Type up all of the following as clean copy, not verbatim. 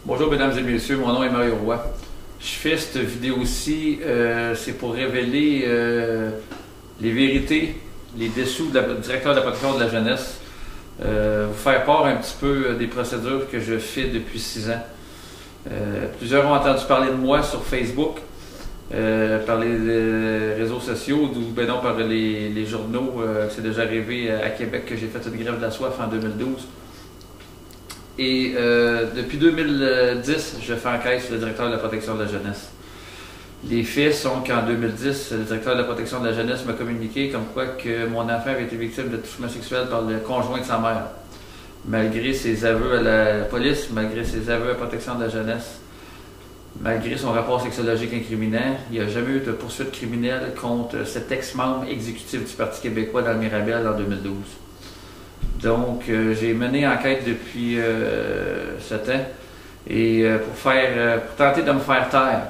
Bonjour mesdames et messieurs, mon nom est Mario Roy. Je fais cette vidéo-ci, c'est pour révéler les vérités, les dessous du directeur de la protection de la jeunesse, vous faire part un petit peu des procédures que je fais depuis 6 ans. Plusieurs ont entendu parler de moi sur Facebook, par les réseaux sociaux, ou ben non, par les journaux. C'est déjà arrivé à Québec que j'ai fait une grève de la soif en 2012. Et depuis 2010, je fais enquête sur le directeur de la protection de la jeunesse. Les faits sont qu'en 2010, le directeur de la protection de la jeunesse m'a communiqué comme quoi que mon enfant avait été victime de touchement sexuel par le conjoint de sa mère. Malgré ses aveux à la police, malgré ses aveux à la protection de la jeunesse, malgré son rapport sexologique incriminant, il n'y a jamais eu de poursuite criminelle contre cet ex-membre exécutif du Parti québécois dans le Mirabel en 2012. Donc, j'ai mené enquête depuis ce temps et pour tenter de me faire taire,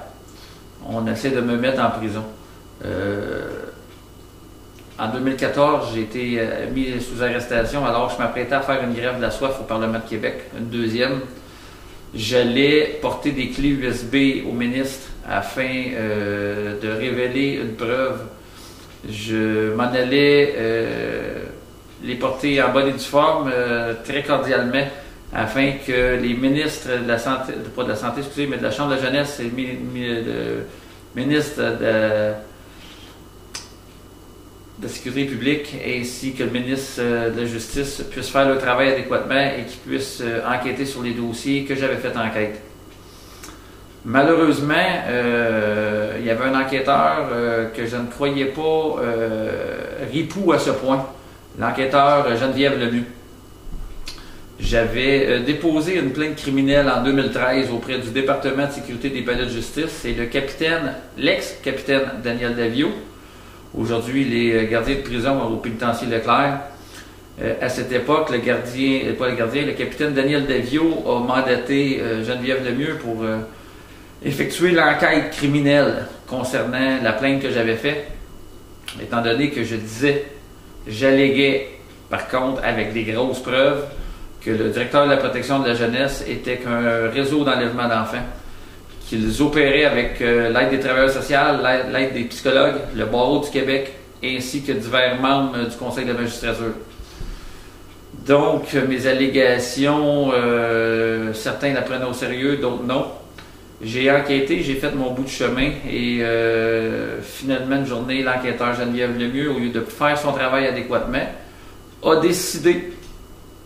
on essaie de me mettre en prison. En 2014, j'ai été mis sous arrestation alors que je m'apprêtais à faire une grève de la soif au Parlement de Québec, une deuxième. J'allais porter des clés USB au ministre afin de révéler une preuve. Je m'en allais les porter en bonne et due forme, très cordialement, afin que les ministres de la santé, pas de la santé, excusez, mais de la Chambre de la jeunesse et le ministre de la sécurité publique ainsi que le ministre de la Justice puissent faire leur travail adéquatement et qu'ils puissent enquêter sur les dossiers que j'avais fait enquête. Malheureusement, il y avait un enquêteur que je ne croyais pas ripou à ce point. L'enquêteur Geneviève Lemieux. J'avais déposé une plainte criminelle en 2013 auprès du département de sécurité des palais de justice et l'ex-capitaine Daniel Davio, aujourd'hui il est gardien de prison au pénitencier Leclerc. À cette époque, le capitaine Daniel Davio a mandaté Geneviève Lemieux pour effectuer l'enquête criminelle concernant la plainte que j'avais faite, étant donné que j'alléguais, par contre, avec des grosses preuves, que le directeur de la protection de la jeunesse était qu'un réseau d'enlèvement d'enfants, qu'ils opéraient avec l'aide des travailleurs sociaux, l'aide des psychologues, le barreau du Québec, ainsi que divers membres du Conseil de la magistrature. Donc, mes allégations, certains la prenaient au sérieux, d'autres non. J'ai enquêté, j'ai fait mon bout de chemin et finalement, une journée, l'enquêteur Geneviève Lemieux, au lieu de faire son travail adéquatement, a décidé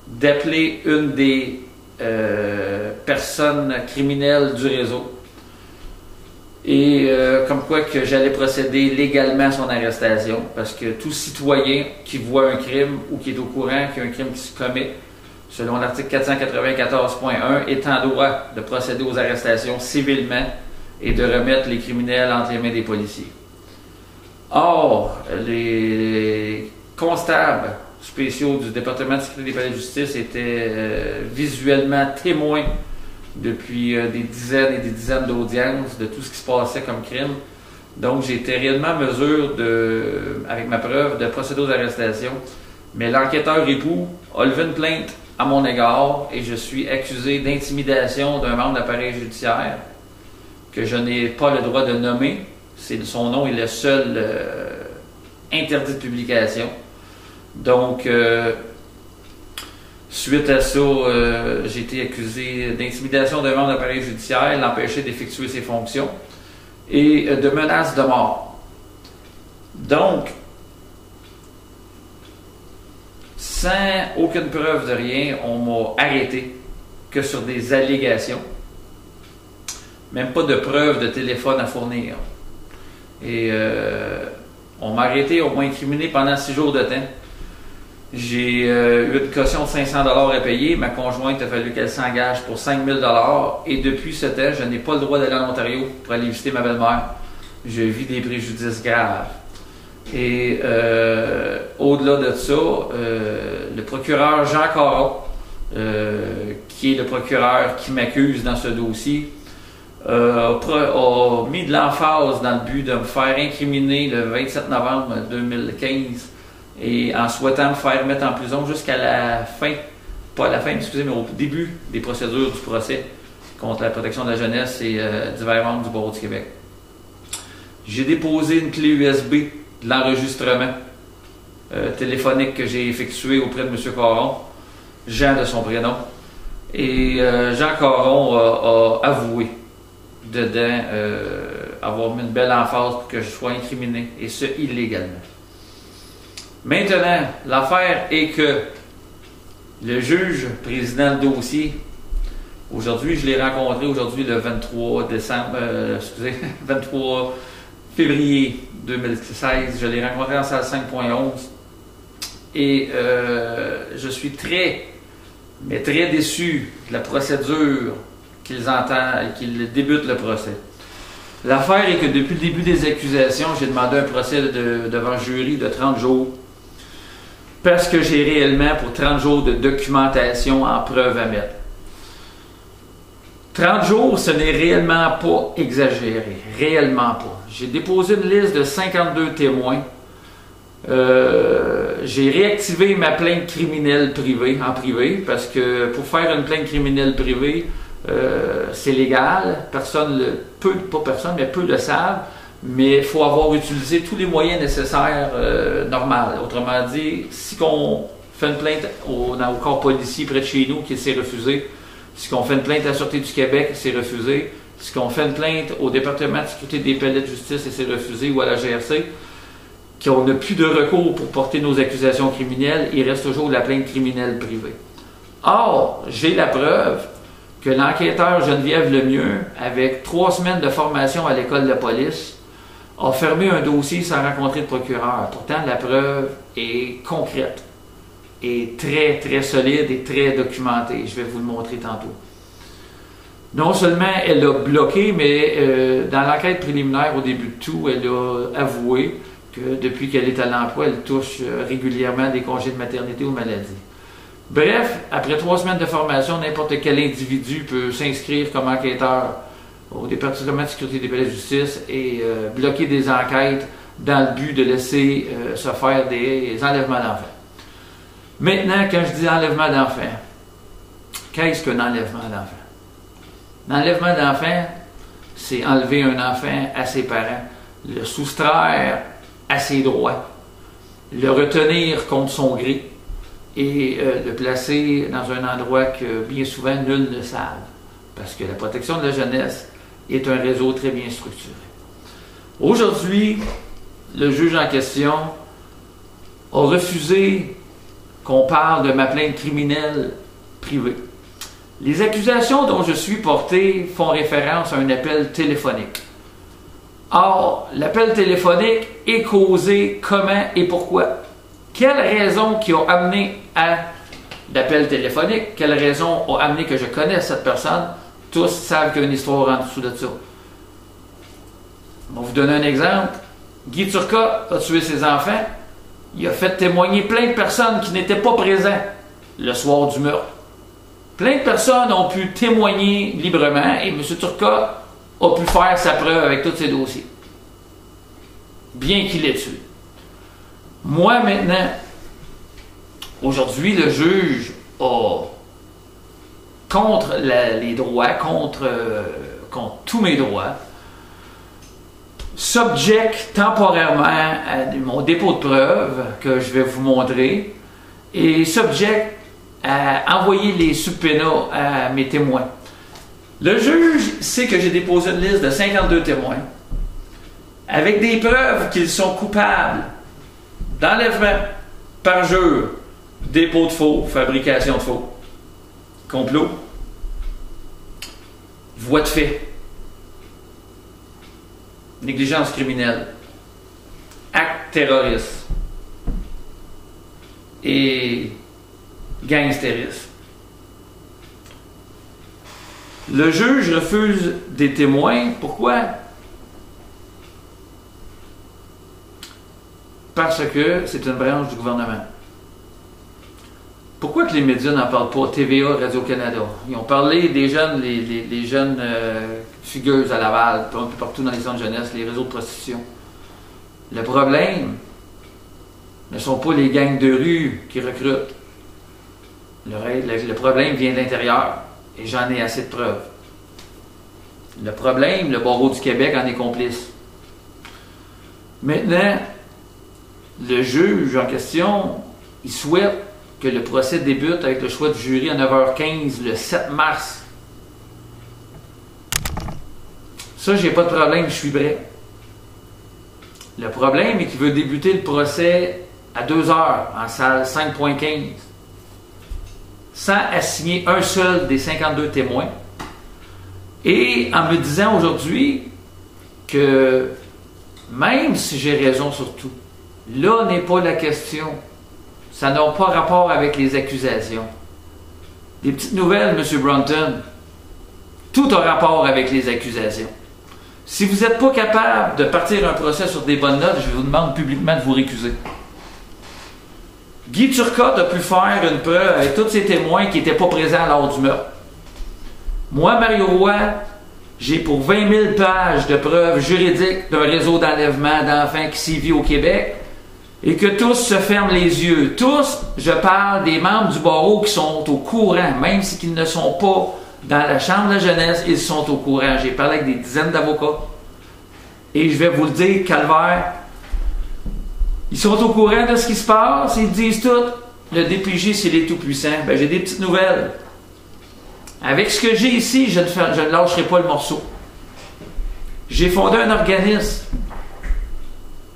d'appeler une des personnes criminelles du réseau et comme quoi que j'allais procéder légalement à son arrestation parce que tout citoyen qui voit un crime ou qui est au courant qu'il y a un crime qui se commet, selon l'article 494.1, est en droit de procéder aux arrestations civilement et de remettre les criminels entre les mains des policiers. Or, les constables spéciaux du département de sécurité des palais de justice étaient visuellement témoins depuis des dizaines et des dizaines d'audiences de tout ce qui se passait comme crime. Donc, j'étais réellement en mesure, avec ma preuve, de procéder aux arrestations. Mais l'enquêteur époux a levé une plainte à mon égard et je suis accusé d'intimidation d'un membre d'appareil judiciaire que je n'ai pas le droit de nommer. Son nom est le seul interdit de publication. Donc, suite à ça, j'ai été accusé d'intimidation d'un membre d'appareil judiciaire, l'empêcher d'effectuer ses fonctions et de menaces de mort. Donc, sans aucune preuve de rien, on m'a arrêté que sur des allégations. Même pas de preuve de téléphone à fournir. Et on m'a arrêté, on m'a incriminé pendant 6 jours de temps. J'ai eu une caution de 500 $ à payer. Ma conjointe a fallu qu'elle s'engage pour 5 000 $. Et depuis ce temps, je n'ai pas le droit d'aller en Ontario pour aller visiter ma belle-mère. Je vis des préjudices graves. Et au-delà de ça, le procureur Jean Caron, qui est le procureur qui m'accuse dans ce dossier, a mis de l'emphase dans le but de me faire incriminer le 27 novembre 2015 et en souhaitant me faire mettre en prison jusqu'à la fin, pas à la fin, excusez, mais au début des procédures du procès contre la protection de la jeunesse et divers membres du Barreau du Québec. J'ai déposé une clé USB de l'enregistrement téléphonique que j'ai effectué auprès de M. Caron, Jean de son prénom. Et Jean Caron a avoué dedans avoir mis une belle emphase pour que je sois incriminé, et ce, illégalement. Maintenant, l'affaire est que le juge président le dossier, aujourd'hui, je l'ai rencontré aujourd'hui le 23 février 2016, je l'ai rencontré en salle 5.11 et je suis très déçu de la procédure qu'ils entendent et qu'ils débutent le procès. L'affaire est que depuis le début des accusations, j'ai demandé un procès devant jury de 30 jours parce que j'ai réellement pour 30 jours de documentation en preuve à mettre. 30 jours, ce n'est réellement pas exagéré. Réellement pas. J'ai déposé une liste de 52 témoins. J'ai réactivé ma plainte criminelle privée en privé parce que pour faire une plainte criminelle privée, c'est légal. Peu le savent, mais il faut avoir utilisé tous les moyens nécessaires normaux. Autrement dit, si on fait une plainte au corps policier près de chez nous qui s'est refusé, si on fait une plainte à la Sûreté du Québec, c'est refusé. Si on fait une plainte au département de sécurité des palais de justice et c'est refusé, ou à la GRC, qu'on n'a plus de recours pour porter nos accusations criminelles, il reste toujours la plainte criminelle privée. Or, j'ai la preuve que l'enquêteur Geneviève Lemieux, avec 3 semaines de formation à l'école de police, a fermé un dossier sans rencontrer de procureur. Pourtant, la preuve est concrète, est très, très solide et très documentée. Je vais vous le montrer tantôt. Non seulement elle a bloqué, mais dans l'enquête préliminaire, au début de tout, elle a avoué que depuis qu'elle est à l'emploi, elle touche régulièrement des congés de maternité ou maladie. Bref, après 3 semaines de formation, n'importe quel individu peut s'inscrire comme enquêteur au département de sécurité des palais de justice et bloquer des enquêtes dans le but de laisser se faire des enlèvements d'enfants. Maintenant, quand je dis enlèvement d'enfants, qu'est-ce qu'un enlèvement d'enfants? L'enlèvement d'enfants, c'est enlever un enfant à ses parents, le soustraire à ses droits, le retenir contre son gré et le placer dans un endroit que bien souvent nul ne savent, parce que la protection de la jeunesse est un réseau très bien structuré. Aujourd'hui, le juge en question a refusé qu'on parle de ma plainte criminelle privée. Les accusations dont je suis porté font référence à un appel téléphonique. Or, l'appel téléphonique est causé comment et pourquoi? Quelles raisons qui ont amené à l'appel téléphonique? Quelles raisons ont amené que je connaisse cette personne? Tous savent qu'il y a une histoire en dessous de ça. Je vais vous donner un exemple. Guy Turcotte a tué ses enfants. Il a fait témoigner plein de personnes qui n'étaient pas présentes le soir du meurtre. Plein de personnes ont pu témoigner librement et M. Turcotte a pu faire sa preuve avec tous ses dossiers. Bien qu'il l'ait tué. Moi, maintenant, aujourd'hui, le juge a, contre les droits, contre tous mes droits, subjecte temporairement à mon dépôt de preuves que je vais vous montrer et subjecte à envoyer les subpénats à mes témoins. Le juge sait que j'ai déposé une liste de 52 témoins avec des preuves qu'ils sont coupables d'enlèvement, parjure, dépôt de faux, fabrication de faux, complot, voie de fait, négligence criminelle, acte terroriste et gangstérisme. Le juge refuse des témoins. Pourquoi? Parce que c'est une branche du gouvernement. Pourquoi que les médias n'en parlent pas? TVA, Radio-Canada. Ils ont parlé des jeunes, les jeunes fugueuses à Laval, un peu partout dans les centres de jeunesse, les réseaux de prostitution. Le problème ne sont pas les gangs de rue qui recrutent. Le problème vient de l'intérieur. Et j'en ai assez de preuves. Le problème, le barreau du Québec en est complice. Maintenant, le juge en question, il souhaite que le procès débute avec le choix du jury à 9h15 le 7 mars. Ça, j'ai pas de problème, je suis prêt. Le problème est qu'il veut débuter le procès à 2h en salle 5.15 sans assigner un seul des 52 témoins et en me disant aujourd'hui que même si j'ai raison sur tout, là n'est pas la question. Ça n'a pas rapport avec les accusations. Des petites nouvelles, M. Brunton. Tout a rapport avec les accusations. Si vous n'êtes pas capable de partir un procès sur des bonnes notes, je vous demande publiquement de vous récuser. Guy Turcotte a pu faire une preuve avec tous ces témoins qui n'étaient pas présents lors du meurtre. Moi, Mario Roy, j'ai pour 20 000 pages de preuves juridiques d'un réseau d'enlèvement d'enfants qui sévit au Québec et que tous se ferment les yeux. Tous, je parle des membres du barreau qui sont au courant, même s'ils ne sont pas dans la chambre de la jeunesse, ils sont au courant. J'ai parlé avec des dizaines d'avocats et je vais vous le dire, calvaire, ils sont au courant de ce qui se passe, ils disent tout. Le DPJ, c'est les tout-puissants. Ben, j'ai des petites nouvelles. Avec ce que j'ai ici, je ne lâcherai pas le morceau. J'ai fondé un organisme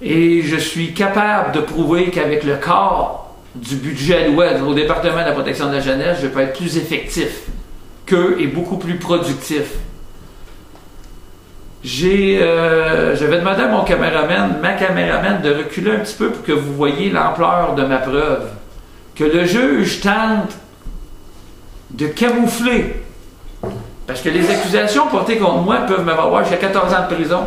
et je suis capable de prouver qu'avec le quart du budget alloué au département de la protection de la jeunesse, je peux être plus effectif qu'eux et beaucoup plus productif. J'avais demandé à ma caméraman de reculer un petit peu pour que vous voyiez l'ampleur de ma preuve. Que le juge tente de camoufler. Parce que les accusations portées contre moi peuvent me valoir jusqu'à 14 ans de prison.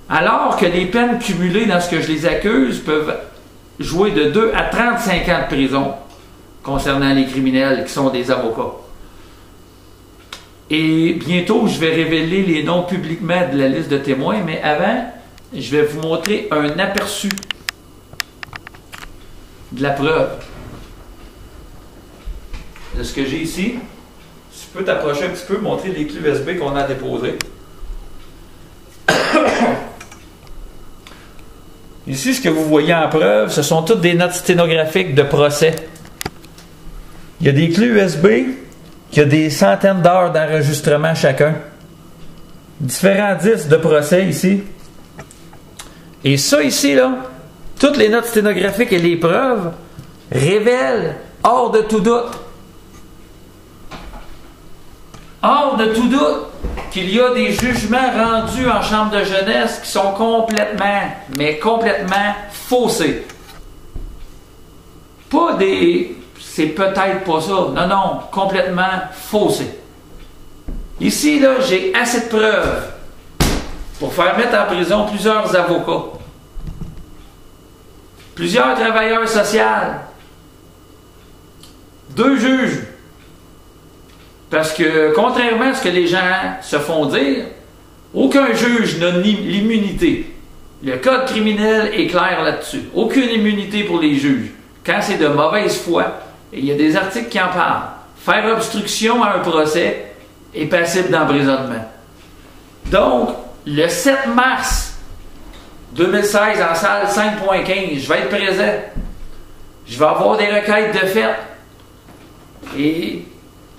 Alors que les peines cumulées dans ce que je les accuse peuvent jouer de 2 à 35 ans de prison concernant les criminels qui sont des avocats. Et bientôt, je vais révéler les noms publiquement de la liste de témoins, mais avant, je vais vous montrer un aperçu de la preuve. De ce que j'ai ici. Si tu peux t'approcher un petit peu, montrer les clés USB qu'on a déposées. Ici, ce que vous voyez en preuve, ce sont toutes des notes sténographiques de procès. Il y a des clés USB, il y a des centaines d'heures d'enregistrement chacun. Différents disques de procès ici. Et ça ici, là, toutes les notes sténographiques et les preuves révèlent, hors de tout doute, qu'il y a des jugements rendus en chambre de jeunesse qui sont complètement faussés. Pas des... c'est peut-être pas ça. Non, complètement faussés. Ici, là, j'ai assez de preuves pour faire mettre en prison plusieurs avocats, plusieurs travailleurs sociaux, 2 juges. Parce que, contrairement à ce que les gens se font dire, aucun juge n'a l'immunité. Le code criminel est clair là-dessus. Aucune immunité pour les juges. Quand c'est de mauvaise foi, et il y a des articles qui en parlent, faire obstruction à un procès est passible d'emprisonnement. Donc, le 7 mars 2016, en salle 5.15, je vais être présent. Je vais avoir des requêtes de fait. Et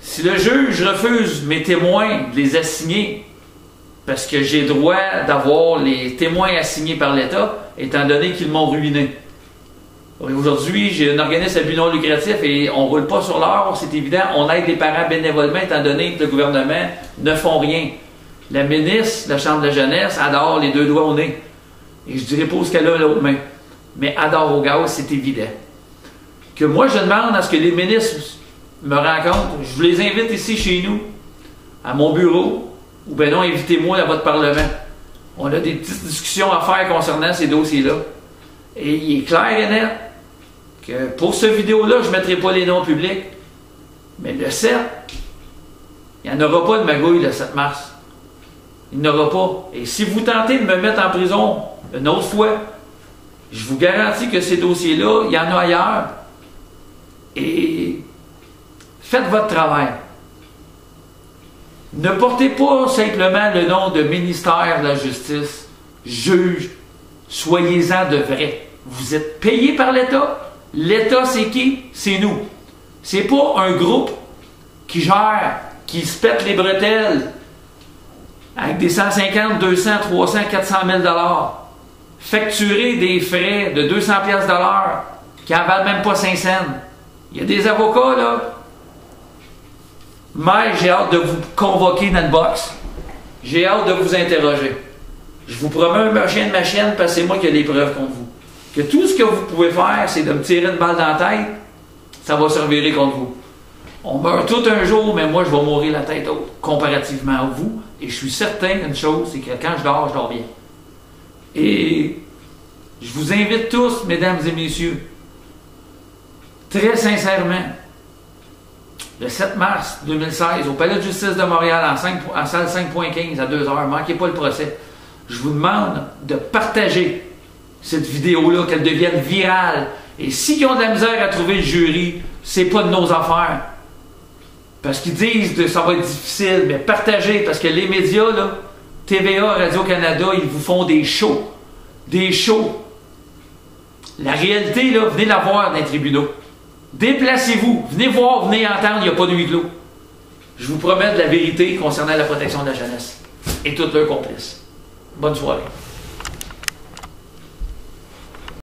si le juge refuse mes témoins de les assigner, parce que j'ai droit d'avoir les témoins assignés par l'État, étant donné qu'ils m'ont ruiné. Aujourd'hui, j'ai un organisme à but non lucratif et on ne roule pas sur l'or, c'est évident. On aide les parents bénévolement, étant donné que le gouvernement ne font rien. La ministre de la Chambre de la jeunesse adore les 2 doigts au nez. Et je dirais pas ce qu'elle a l'autre main. Mais adore au gaz, c'est évident. Que moi, je demande à ce que les ministres me rencontrent. Je vous les invite ici chez nous, à mon bureau, ou bien non, invitez-moi à votre parlement. On a des petites discussions à faire concernant ces dossiers-là. Et il est clair et net que pour cette vidéo-là, je ne mettrai pas les noms publics. Mais le 7, il n'y en aura pas de magouille le 7 mars. Il n'y en aura pas. Et si vous tentez de me mettre en prison une autre fois, je vous garantis que ces dossiers-là, il y en a ailleurs. Et faites votre travail. Ne portez pas simplement le nom de ministère de la Justice, juge, soyez-en de vrai. Vous êtes payé par l'État. L'État, c'est qui? C'est nous. C'est pas un groupe qui gère, qui se pète les bretelles avec des 150, 200, 300, 400 000 $, facturer des frais de 200 piastres de l'heure qui en valent même pas 5 cents. Il y a des avocats, là. Mais j'ai hâte de vous convoquer dans le box. J'ai hâte de vous interroger. Je vous promets un chien de ma chienne parce que c'est moi qui ai les preuves contre vous. Que tout ce que vous pouvez faire, c'est de me tirer une balle dans la tête, ça va se revirer contre vous. On meurt tout un jour, mais moi, je vais mourir la tête haute, comparativement à vous. Et je suis certain d'une chose, c'est que quand je dors bien. Et je vous invite tous, mesdames et messieurs, très sincèrement, le 7 mars 2016, au Palais de justice de Montréal, en salle 5.15 à 2h, ne manquez pas le procès. Je vous demande de partager cette vidéo-là, qu'elle devienne virale. Et s'ils ont de la misère à trouver le jury, c'est pas de nos affaires. Parce qu'ils disent que ça va être difficile, mais partagez, parce que les médias, là, TVA, Radio-Canada, ils vous font des shows. Des shows. La réalité, là, venez la voir dans les tribunaux. Déplacez-vous, venez voir, venez entendre, il n'y a pas de huis clos. Je vous promets de la vérité concernant la protection de la jeunesse et toutes leurs complices. Bonne soirée.